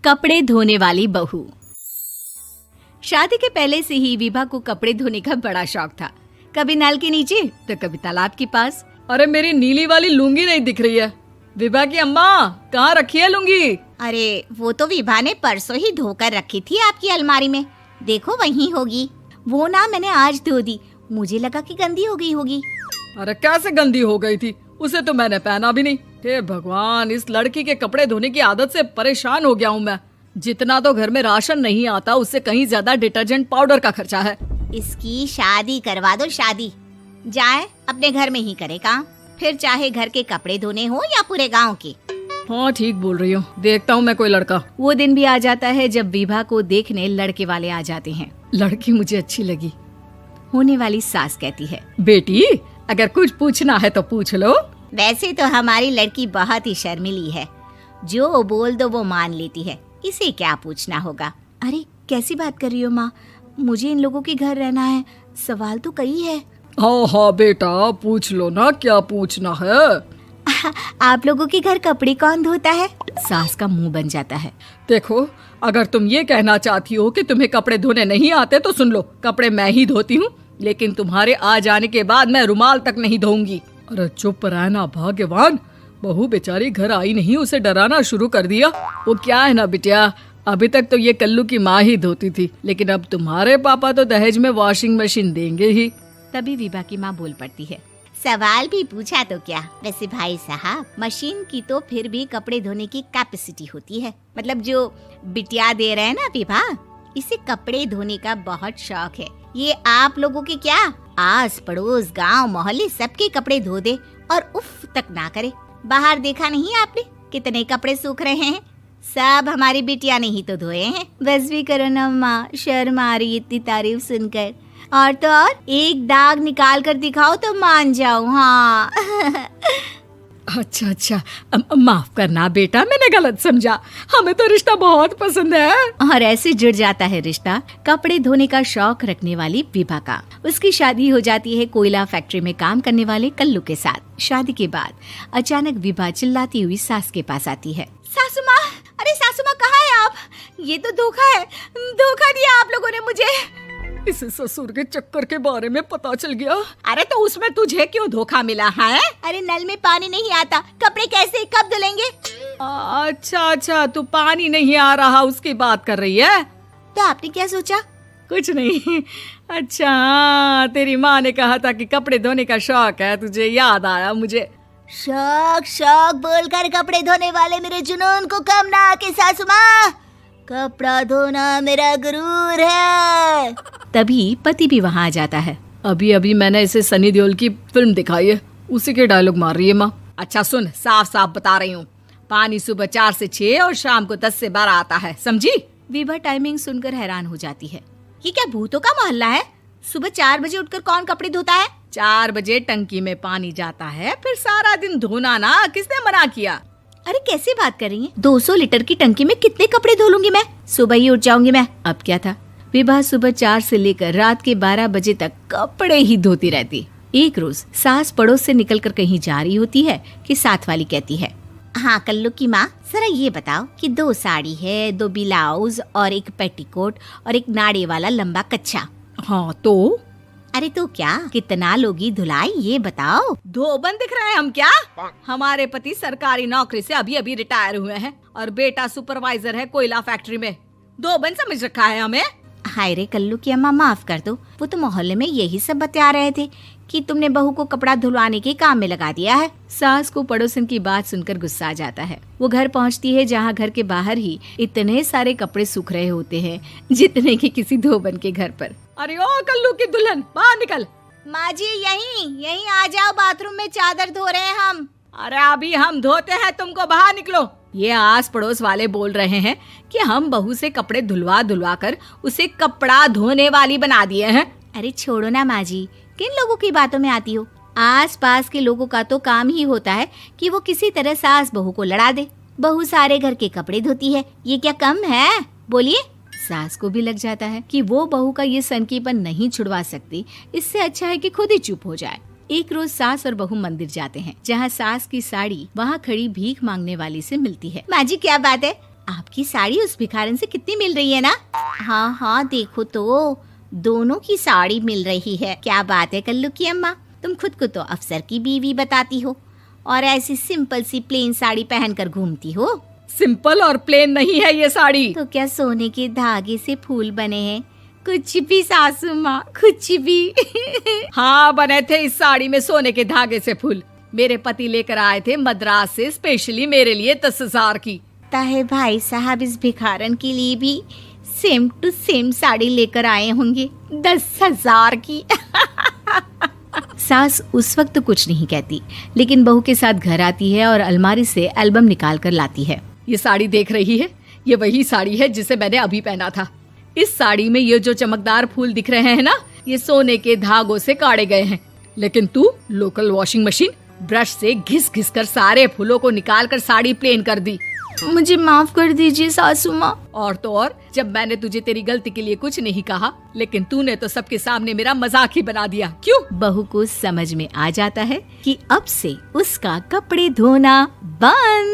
कपड़े धोने वाली बहू। शादी के पहले से ही विभा को कपड़े धोने का बड़ा शौक था। कभी नल के नीचे तो कभी तालाब के पास। अरे मेरी नीली वाली लुंगी नहीं दिख रही है। विभा की अम्मा, कहाँ रखी है लुंगी? अरे वो तो विभा ने परसों ही धोकर रखी थी आपकी अलमारी में, देखो वहीं होगी। वो ना मैंने आज धो दी, मुझे लगा कि गंदी हो गई होगी। अरे कैसे गंदी हो गई थी? उसे तो मैंने पहना भी नहीं। हे भगवान, इस लड़की के कपड़े धोने की आदत से परेशान हो गया हूँ मैं। जितना तो घर में राशन नहीं आता, उससे कहीं ज्यादा डिटर्जेंट पाउडर का खर्चा है। इसकी शादी करवा दो, शादी जाए अपने घर में ही करे काम, फिर चाहे घर के कपड़े धोने हो या पूरे गांव के। हाँ ठीक बोल रही हूँ, देखता हूँ मैं कोई लड़का। वो दिन भी आ जाता है जब विभा को देखने लड़के वाले आ जाते हैं। लड़की मुझे अच्छी लगी। होने वाली सास कहती है, बेटी अगर कुछ पूछना है तो पूछ लो। वैसे तो हमारी लड़की बहुत ही शर्मीली है, जो बोल दो वो मान लेती है, इसे क्या पूछना होगा। अरे कैसी बात कर रही हो माँ, मुझे इन लोगों के घर रहना है, सवाल तो कई है। हाँ हाँ बेटा, पूछ लो ना, क्या पूछना है। आप लोगों के घर कपड़े कौन धोता है? सास का मुंह बन जाता है। देखो, अगर तुम ये कहना चाहती हो कि तुम्हें कपड़े धोने नहीं आते तो सुन लो, कपड़े मैं ही धोती हूँ, लेकिन तुम्हारे आ जाने के बाद मैं रुमाल तक नहीं धोऊंगी। अरे चुप रहना भाग्यवान, बहू बेचारी घर आई नहीं, उसे डराना शुरू कर दिया। वो क्या है ना बिटिया, अभी तक तो ये कल्लू की माँ ही धोती थी, लेकिन अब तुम्हारे पापा तो दहेज में वॉशिंग मशीन देंगे ही। तभी विभा की माँ बोल पड़ती है, सवाल भी पूछा तो क्या। वैसे भाई साहब, मशीन की तो फिर भी कपड़े धोने की कैपेसिटी होती है। मतलब जो बिटिया दे रहे हैं ना विभा, इसे कपड़े धोने का बहुत शौक है। ये आप लोगों के क्या, आस पड़ोस गांव मोहल्ले सबके कपड़े धो दे और उफ तक ना करे। बाहर देखा नहीं आपने कितने कपड़े सूख रहे हैं? सब हमारी बिटिया ने ही तो धोए हैं। बस भी करो ना माँ, शर्म आ रही इतनी तारीफ सुनकर। और तो और एक दाग निकाल कर दिखाओ तो मान जाओ। हाँ अच्छा, माफ करना बेटा, मैंने गलत समझा। हमें तो रिश्ता बहुत पसंद है। और ऐसे जुड़ जाता है रिश्ता कपड़े धोने का शौक रखने वाली विभा का। उसकी शादी हो जाती है कोयला फैक्ट्री में काम करने वाले कल्लू के साथ। शादी के बाद अचानक विभा चिल्लाती हुई सास के पास आती है। सासू माँ, अरे सासू माँ कहाँ है आप? ये तो धोखा है, धोखा दिया आप लोगों ने मुझे। इसे ससुर के चक्कर के बारे में पता चल गया। अरे तो उसमें तुझे क्यों धोखा मिला है? अरे नल में पानी नहीं आता, कपड़े कैसे कब धुलेंगे? अच्छा, तू पानी नहीं आ रहा उसकी बात कर रही है। तो आपने क्या सोचा? कुछ नहीं। अच्छा, तेरी माँ ने कहा था कि कपड़े धोने का शौक है तुझे, याद आया मुझे। शौक बोलकर कपड़े धोने वाले मेरे जुनून को कम ना आके सासू माँ, कपड़ा धोना मेरा गुरूर है। तभी पति भी वहाँ आ जाता है। अभी मैंने इसे सनी देओल की फिल्म दिखाई है, उसी के डायलॉग मार रही है माँ। अच्छा सुन, साफ साफ बता रही हूँ, पानी सुबह 4 से 6 और शाम को 10 से 12 आता है, समझी? विभा टाइमिंग सुनकर हैरान हो जाती है। ये क्या भूतों का मोहल्ला है? सुबह 4 बजे उठकर कौन कपड़े धोता है? 4 बजे टंकी में पानी जाता है, फिर सारा दिन धोना ना, किसने मना किया? अरे कैसी बात कर रही हैं? 200 लीटर की टंकी में कितने कपड़े धो लूंगी मैं? सुबह ही उठ जाऊंगी मैं। अब क्या था, विभा सुबह 4 से लेकर रात के 12 बजे तक कपड़े ही धोती रहती। एक रोज सास पड़ोस से निकलकर कहीं जा रही होती है कि साथ वाली कहती है, हाँ कल्लू की माँ, जरा ये बताओ कि 2 साड़ी है, 2 ब्लाउज और एक पेटीकोट और एक नाड़े वाला लंबा कच्छा। हाँ तो? अरे तो क्या, कितना लोगी धुलाई ये बताओ। धोबन दिख रहे हैं हम क्या? हमारे पति सरकारी नौकरी से अभी रिटायर हुए हैं और बेटा सुपरवाइजर है कोयला फैक्ट्री में। धोबन समझ रखा है हमें? हाय रे कल्लू की अम्मा, माफ कर दो, वो तो मोहल्ले में यही सब बता रहे थे कि तुमने बहू को कपड़ा धुलवाने के काम में लगा दिया है। सास को पड़ोसन की बात सुनकर गुस्सा आ जाता है। वो घर पहुंचती है जहां घर के बाहर ही इतने सारे कपड़े सूख रहे होते हैं जितने कि किसी धोबन के घर पर। अरे ओ कल्लू की दुल्हन, बाहर निकल। माँ जी यहीं आ जाओ, बाथरूम में चादर धो रहे हैं हम। अरे अभी हम धोते हैं, तुमको बाहर निकलो। ये आस पड़ोस वाले बोल रहे हैं कि हम बहू से कपड़े धुलवा कर उसे कपड़ा धोने वाली बना दिए हैं। अरे छोड़ो ना माँ जी, किन लोगों की बातों में आती हो? आस पास के लोगों का तो काम ही होता है कि वो किसी तरह सास बहू को लड़ा दे। बहू सारे घर के कपड़े धोती है, ये क्या कम है? बोलिए। सास को भी लग जाता है कि वो बहू का ये सनकीपन नहीं छुड़वा सकती, इससे अच्छा है कि खुद ही चुप हो जाए। एक रोज सास और बहू मंदिर जाते हैं, जहाँ सास की साड़ी वहाँ खड़ी भीख मांगने वाली से मिलती है। माँ जी क्या बात है, आपकी साड़ी उस भिखारन से कितनी मिल रही है ना? हाँ हाँ देखो तो, दोनों की साड़ी मिल रही है। क्या बात है कल्लू की अम्मा, तुम खुद को तो अफसर की बीवी बताती हो और ऐसी सिंपल सी प्लेन साड़ी पहनकर घूमती हो। सिंपल और प्लेन नहीं है ये साड़ी। तो क्या सोने के धागे से फूल बने हैं? कुछ भी सासू माँ, कुछ भी। हाँ बने थे इस साड़ी में सोने के धागे से फूल। मेरे पति लेकर आए थे मद्रास से स्पेशली मेरे लिए 10,000 की। ताहे भाई साहब इस भिखारन के लिए भी सेम टू सेम साड़ी लेकर आए होंगे 10,000 की। सास उस वक्त तो कुछ नहीं कहती, लेकिन बहू के साथ घर आती है और अलमारी से एल्बम निकाल कर लाती है। ये साड़ी देख रही है, ये वही साड़ी है जिसे मैंने अभी पहना था। इस साड़ी में ये जो चमकदार फूल दिख रहे हैं ना, ये सोने के धागों से काढ़े गए हैं। लेकिन तू लोकल वॉशिंग मशीन ब्रश से घिस घिस कर सारे फूलों को निकाल कर साड़ी प्लेन कर दी। मुझे माफ कर दीजिए सासू माँ। और तो और, जब मैंने तुझे तेरी गलती के लिए कुछ नहीं कहा, लेकिन तूने तो सबके सामने मेरा मजाक ही बना दिया। क्यों? बहू को समझ में आ जाता है कि अब से उसका कपड़े धोना बंद।